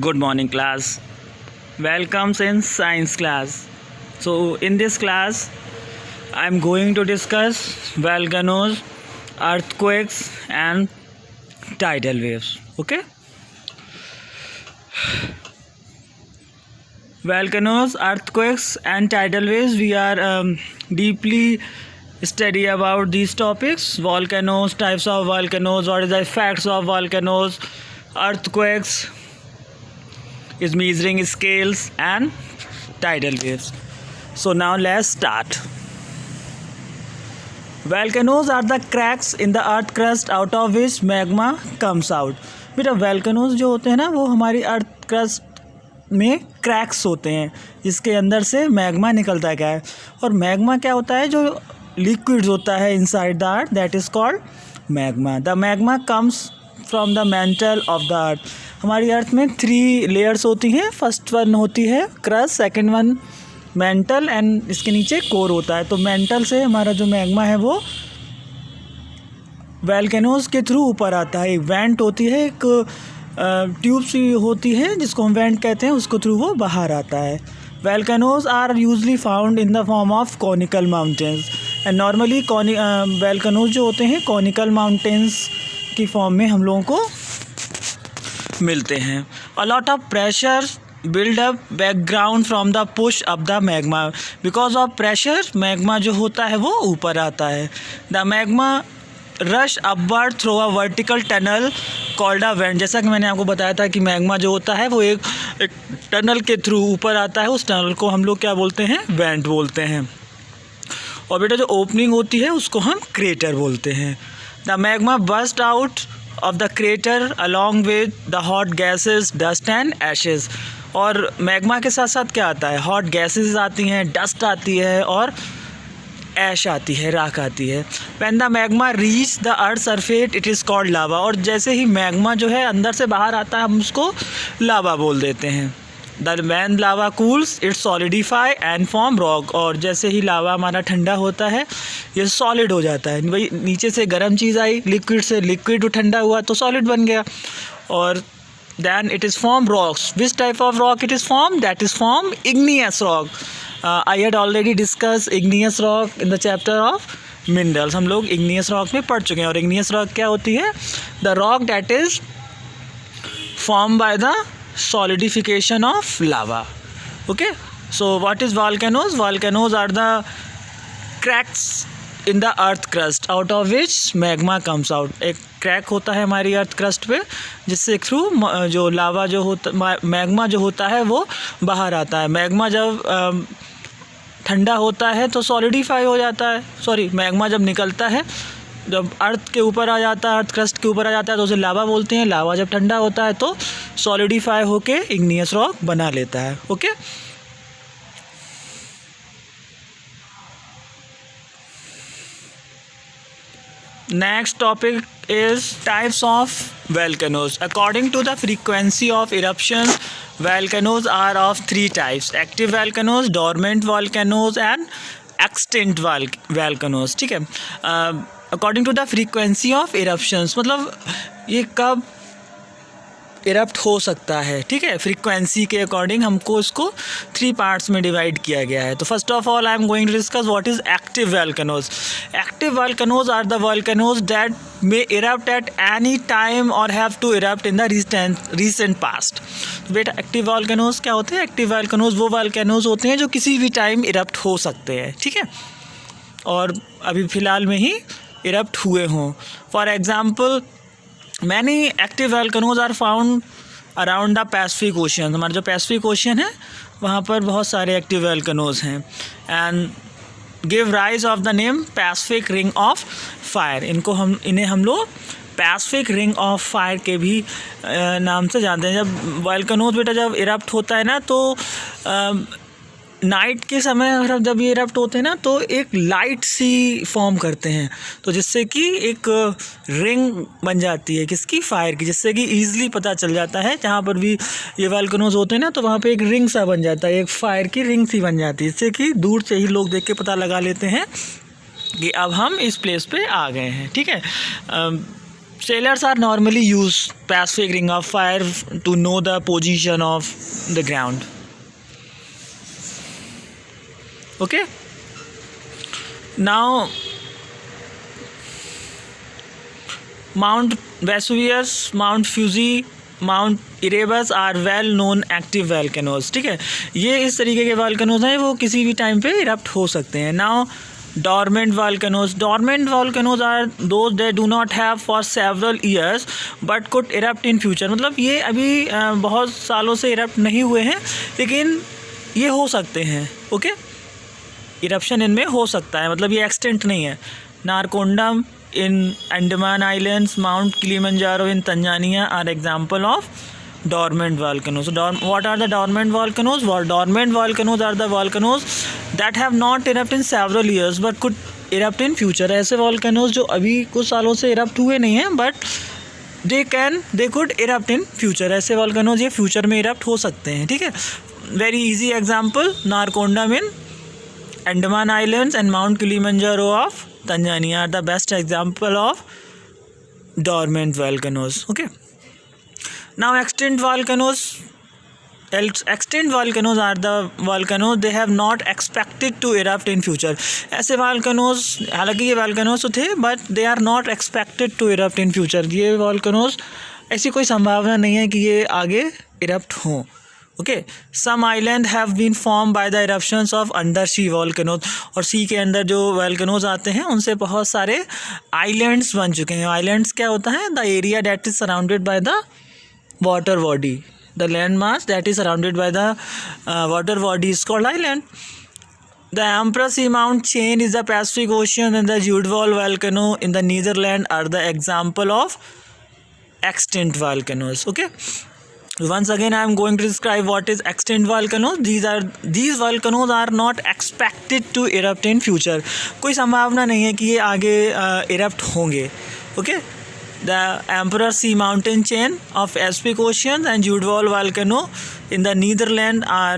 Good morning, class. Welcome in science class. So in this class, I am going to discuss volcanoes, earthquakes and tidal waves. Okay. Volcanoes, earthquakes and tidal waves. We are deeply study about these topics: volcanoes, types of volcanoes, what is the effects of volcanoes, earthquakes, is measuring scales and tidal waves. So now let's start. Volcanoes are the cracks in the earth crust out of which magma comes out. बेटा volcanoes जो होते हैं ना वो हमारी earth crust में cracks होते हैं जिसके अंदर से मैग्मा निकलता है और मैग्मा क्या होता है जो लिक्विड्स होता है inside the earth that is called magma. The magma comes from the mental of the earth. हमारी अर्थ में 3 लेयर्स होती हैं. फर्स्ट वन होती है crust, second one mental and इसके नीचे कोर होता है. तो मेंटल से हमारा जो मैग्मा है वो वोल्केनोज के थ्रू ऊपर आता है. एक वेंट होती है, एक ट्यूब सी होती है जिसको हम वेंट कहते हैं, उसको थ्रू वो बाहर आता है. Volcanoes are usually found in the form of conical mountains and normally volcanoes जो होते हैं कॉनिकल माउंटेन्स की फॉर्म में हम लोगों को मिलते हैं. A lot of pressure build up background from the push up the magma. Because of pressure magma जो होता है वो ऊपर आता है. The magma rush upward through a vertical tunnel called a went. जैसा कि मैंने आपको बताया था कि मैग्मा जो होता है वो एक टनल के थ्रू ऊपर आता है. उस टनल को हम लोग क्या बोलते हैं, वेंट बोलते हैं. और बेटा जो ओपनिंग होती है उसको हम क्रेटर बोलते हैं. The magma burst out of the crater along with the hot gases, dust and ashes. और मैग्मा के साथ साथ क्या आता है, हॉट गैसेस आती हैं, डस्ट आती है और ऐश आती है, राख आती है. When the magma reach the earth surface it is called lava. और जैसे ही मैग्मा जो है अंदर से बाहर आता है हम उसको लावा बोल देते हैं. when lava cools it solidify and form rock. और जैसे ही लावा हमारा ठंडा होता है ये सॉलिड हो जाता है. भाई नीचे से गर्म चीज़ आई, लिक्विड से लिक्विड ठंडा हुआ तो सॉलिड बन गया. और then it is form rocks. Which type of rock it is formed? That is formed igneous rock. I had already discussed igneous rock in the chapter of minerals. हम लोग igneous rock में पढ़ चुके हैं. और igneous rock क्या होती है? The rock that is formed by the solidification of lava. Okay, so what is volcanoes? Volcanoes are the cracks in the earth crust out of which magma comes out. एक crack होता है हमारी earth crust पे जिससे through जो लावा जो होता magma जो होता है वो बाहर आता है. मैग्मा जब ठंडा होता है तो सॉलिडिफाई हो जाता है. मैग्मा जब निकलता है, जब अर्थ के ऊपर आ जाता है, अर्थ क्रस्ट के ऊपर आ जाता है तो उसे लावा बोलते हैं. लावा जब ठंडा होता है तो सॉलिडिफाई होके इग्नियस रॉक बना लेता है. Okay, next topic is types of volcanoes. According to the frequency of eruptions, volcanoes are of 3 types: active volcanoes, dormant volcanoes and extinct volcanoes. ठीक है. According to the frequency of eruptions मतलब ये कब erupt हो सकता है. ठीक है, फ्रीक्वेंसी के अकॉर्डिंग हमको इसको 3 पार्ट्स में डिवाइड किया गया है. तो first of all I am going to discuss what is active volcanoes. Active volcanoes are the volcanoes that may erupt at any time और have to erupt in the recent past. बेटा active volcanoes क्या होते हैं? Active volcanoes वो volcanoes होते हैं जो किसी भी टाइम इरप्ट हो सकते हैं. ठीक है, और अभी फ़िलहाल में ही इरप्ट हुए हों. For example many active volcanoes are found around the Pacific Ocean. हमारा जो पैसिफिक ओशियन है वहाँ पर बहुत सारे एक्टिव वोल्केनोज हैं and give rise of the name Pacific Ring of Fire. इन्हें हम लोग पैसिफिक रिंग ऑफ फायर के भी नाम से जानते हैं. जब वोल्केनोज बेटा जब इरप्ट होता है ना तो नाइट के समय अगर जब ये इरप्ट होते हैं ना तो एक लाइट सी फॉर्म करते हैं तो जिससे कि एक रिंग बन जाती है किसकी, फायर की, जिससे कि ईज़िली पता चल जाता है. जहाँ पर भी ये वोल्केनोज होते हैं ना तो वहाँ पे एक रिंग सा बन जाता है, एक फायर की रिंग सी बन जाती है, जिससे कि दूर से ही लोग देख के पता लगा लेते हैं कि अब हम इस प्लेस पे आ गए हैं. ठीक है, Sailors are normally use Pacific Ring of Fire to know the position of the ground. Okay. Now, Mount Vesuvius, Mount Fuji, Mount Erebus are well known active volcanoes. ठीक है, ये इस तरीके के वॉल्केनोज हैं, वो किसी भी टाइम पे इरप्ट हो सकते हैं. Now dormant volcanoes are those that do not have for several years but could erupt in future. मतलब ये अभी बहुत सालों से इरप्ट नहीं हुए हैं, लेकिन ये हो सकते हैं. ओके, इरप्शन इनमें हो सकता है, मतलब ये एक्सटेंट नहीं है. Narcondam in Andaman Islands, Mount Kilimanjaro in Tanzania are example of dormant volcanoes. So what are the dormant volcanoes? Well, dormant volcanoes are the volcanoes that have not erupted in several years but could erupt in future. ऐसे volcanoes जो अभी कुछ सालों से erupt हुए नहीं हैं but they could erupt in future. ऐसे volcanoes ये future में erupt हो सकते हैं. ठीक है, very easy example, Narcondam in Andaman Islands and Mount Kilimanjaro of Tanzania are the best example of dormant volcanoes. Okay. Now extinct volcanoes are the volcanoes they have not expected to erupt in future. ऐसे volcanoes, हालांकि ये volcanoes तो थे but they are not expected to erupt in future. ये volcanoes ऐसी कोई संभावना नहीं है कि ये आगे erupt हों. Okay, some island have been form by the eruptions of under sea volcanoes. और सी के अंदर जो वॉल्केनोज आते हैं उनसे बहुत सारे आइलैंड्स बन चुके हैं. आइलैंड्स क्या होता है? The area that is surrounded by the water body, the land mass that is surrounded by the water body is called island. The Emperor sea mount chain is the Pacific Ocean and the Zuidwal volcano in the Netherland are the example of extinct volcanoes. Okay, once again I am going to describe what is extinct volcanoes. These volcanoes are not expected to erupt in future. कोई संभावना नहीं है कि ये आगे erupt होंगे. Okay, the Emperor Sea mountain chain of Pacific Ocean and Judwal volcano in the Netherlands are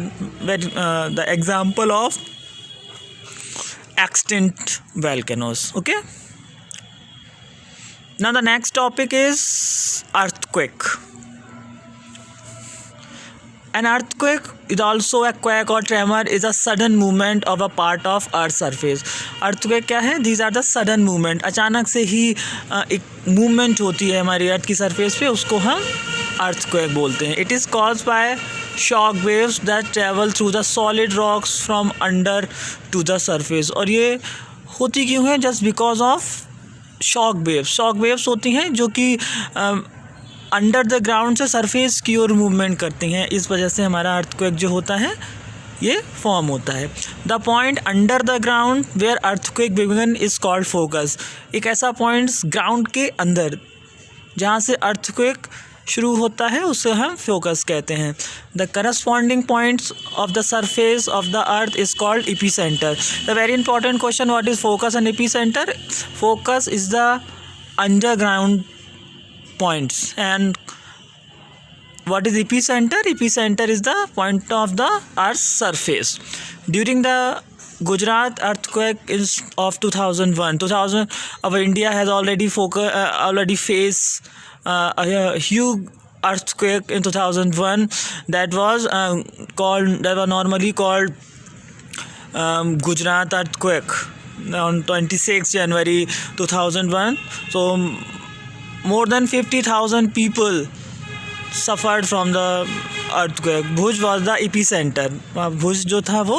the example of extinct volcanoes. Okay, now the next topic is earthquake. An earthquake is also a quake or tremor is a sudden movement of a part of earth surface. earthquake क्या है? These are the sudden movement. अचानक से ही एक movement होती है हमारी अर्थ की surface पे, उसको हम earthquake बोलते हैं. It is caused by shock waves that travel through the solid rocks from under to the surface. और ये होती क्यों है? Just because of shock waves. shock waves होती हैं जो कि अंडर द ग्राउंड से सरफेस की ओर मूवमेंट करती हैं. इस वजह से हमारा अर्थक्वेक जो होता है ये फॉर्म होता है. The point under the ground where earthquake begin is called focus. एक ऐसा पॉइंट ग्राउंड के अंदर जहाँ से अर्थक्वेक शुरू होता है उसे हम फोकस कहते हैं. The corresponding points of the surface of the earth is called epicentre. The very important question, what is focus and epicentre? Focus is the underground points and what is epicenter? Epicenter is the point of the earth's surface. During the Gujarat earthquake of 2001, our India has already faced a huge earthquake in 2001 that was normally called Gujarat earthquake on 26 January 2001. So more than 50,000 people suffered from the earthquake. Bhuj was the epicenter. Bhuj जो था वो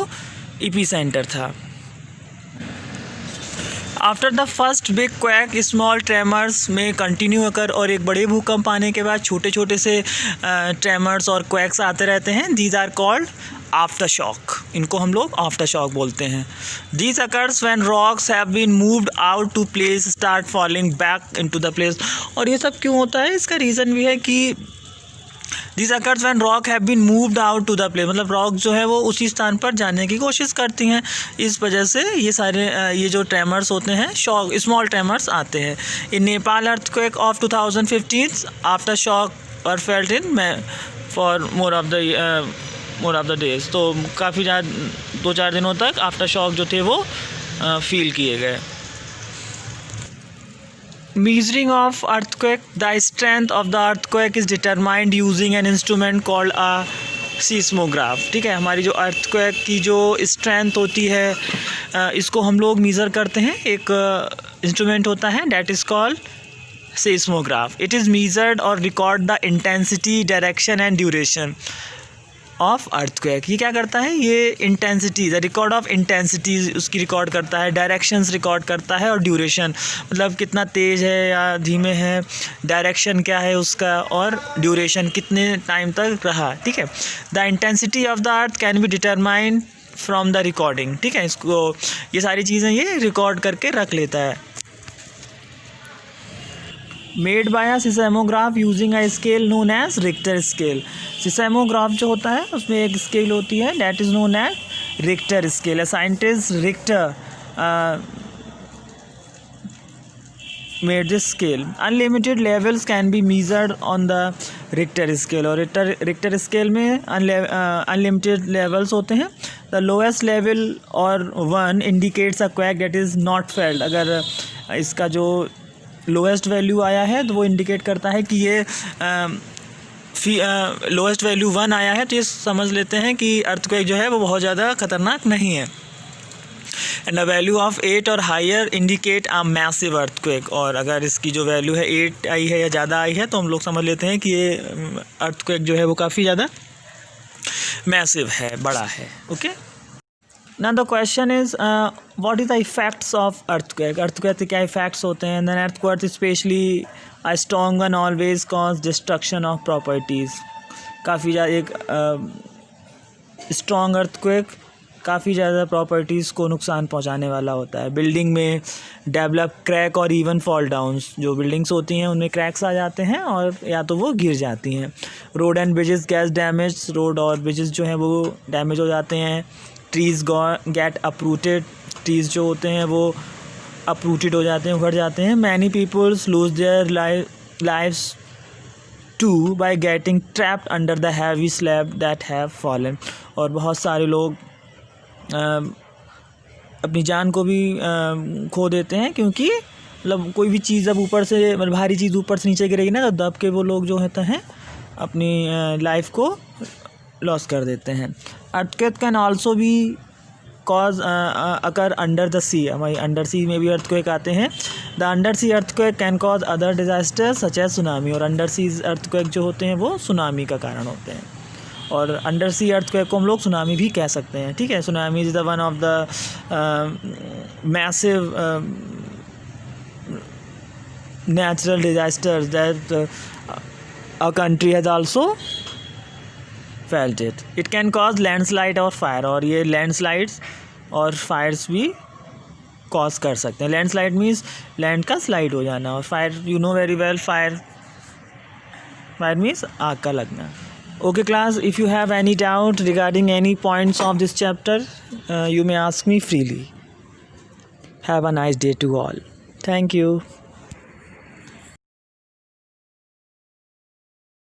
epicenter था. After the first big quack small tremors में continue होकर और एक बड़े भूकंप आने के बाद छोटे छोटे से ट्रेमर्स और क्वैक्स आते रहते हैं. These are called after shock. इनको हम लोग आफ्टर शॉक बोलते हैं. These occurs when rocks have been moved out to place start falling back into the place. और ये सब क्यों होता है? इसका रीज़न भी है कि this occurs when rock have been moved out to the place. मतलब रॉक जो है वो उसी स्थान पर जाने की कोशिश करती हैं. इस वजह से ये सारे ये जो ट्रेमर्स होते हैं शॉक स्मॉल ट्रेमर्स आते हैं. In Nepal earthquake of 2015 after shock were felt in for more of the days. तो काफ़ी ज़्यादा 2-4 दिनों तक आफ्टर शॉक जो थे वो फील किए गए. measuring of earthquake, the strength of the earthquake is determined using an instrument called a seismograph. ठीक है, हमारी जो earthquake की जो strength होती है इसको हम लोग measure करते हैं, एक instrument होता है that is called seismograph. It is measured or record the intensity, direction and duration of earthquake. ये क्या करता है, ये intensity, the record of intensity उसकी रिकॉर्ड करता है, डायरेक्शंस रिकॉर्ड करता है और ड्यूरेशन मतलब कितना तेज़ है या धीमे है, डायरेक्शन क्या है उसका और ड्यूरेशन कितने टाइम तक रहा. ठीक है, the intensity of the earth can be determined from the recording. ठीक है, इसको ये सारी चीज़ें ये रिकॉर्ड करके रख लेता है. Made by a seismograph using a scale known as Richter scale. Seismograph जो होता है उसमें एक स्केल होती है that is known as Richter scale. Scientist Richter made this scale. Unlimited levels can be measured on the Richter scale. और Richter scale में unlimited levels होते हैं. द लोएस्ट लेवल और 1 indicates a quake that is not felt. अगर इसका जो lowest value आया है तो वो इंडिकेट करता है कि ये लोएस्ट वैल्यू 1 आया है तो ये समझ लेते हैं कि अर्थक्वेक जो है वो बहुत ज़्यादा ख़तरनाक नहीं है. एंड द वैल्यू ऑफ 8 और higher indicate a massive earthquake. और अगर इसकी जो वैल्यू है 8 आई है या ज़्यादा आई है तो हम लोग समझ लेते हैं कि ये अर्थक्वेक जो है वो काफ़ी ज़्यादा मैसिव है, बड़ा है. Okay, now the question is what is the effects of earthquake. earthquake के क्या effects होते हैं. then earthquake especially a strong one always cause destruction of properties. काफ़ी ज़्यादा एक strong earthquake काफ़ी ज़्यादा प्रॉपर्टीज़ को नुकसान पहुंचाने वाला होता है. बिल्डिंग में डेवलप क्रैक और इवन फॉल डाउन्स. जो बिल्डिंग्स होती हैं उनमें क्रैक्स आ जाते हैं और या तो वो गिर जाती हैं. Road and bridges gas damage. Road और ब्रिजेस जो हैं वो डैमेज हो जाते हैं. Trees gate uprooted. ट्रीज़ जो होते हैं वो अपरूटेड हो जाते हैं, उखड़ जाते हैं. Many peoples lose their lives to by getting trapped under the heavy slab that have fallen. और बहुत सारे लोग अपनी जान को भी खो देते हैं क्योंकि मतलब कोई भी चीज़ जब ऊपर से मतलब भारी चीज़ ऊपर से नीचे गिरेगी ना तो दब के वो लोग जो होते हैं अपनी लाइफ को लॉस कर देते हैं. Earthquake can also be cause occur under the sea. हमारी अंडर सी में भी अर्थक्वेक आते हैं. The under sea earthquake can cause other disaster such as tsunami. और अंडर सी अर्थक्वेक जो होते हैं वो सुनामी का कारण होते हैं. और अंडर सी अर्थक्वेक को हम लोग सुनामी भी कह सकते हैं. ठीक है, tsunami is the one of the massive natural disasters that a country has also felt it. It can cause landslide और fire. और ये landslides और fires भी cause कर सकते हैं. landslide means land का slide हो जाना और fire you know very well fire means आग का लगना. Okay class, if you have any doubt regarding any points of this chapter you may ask me freely. Have a nice day to all. Thank you.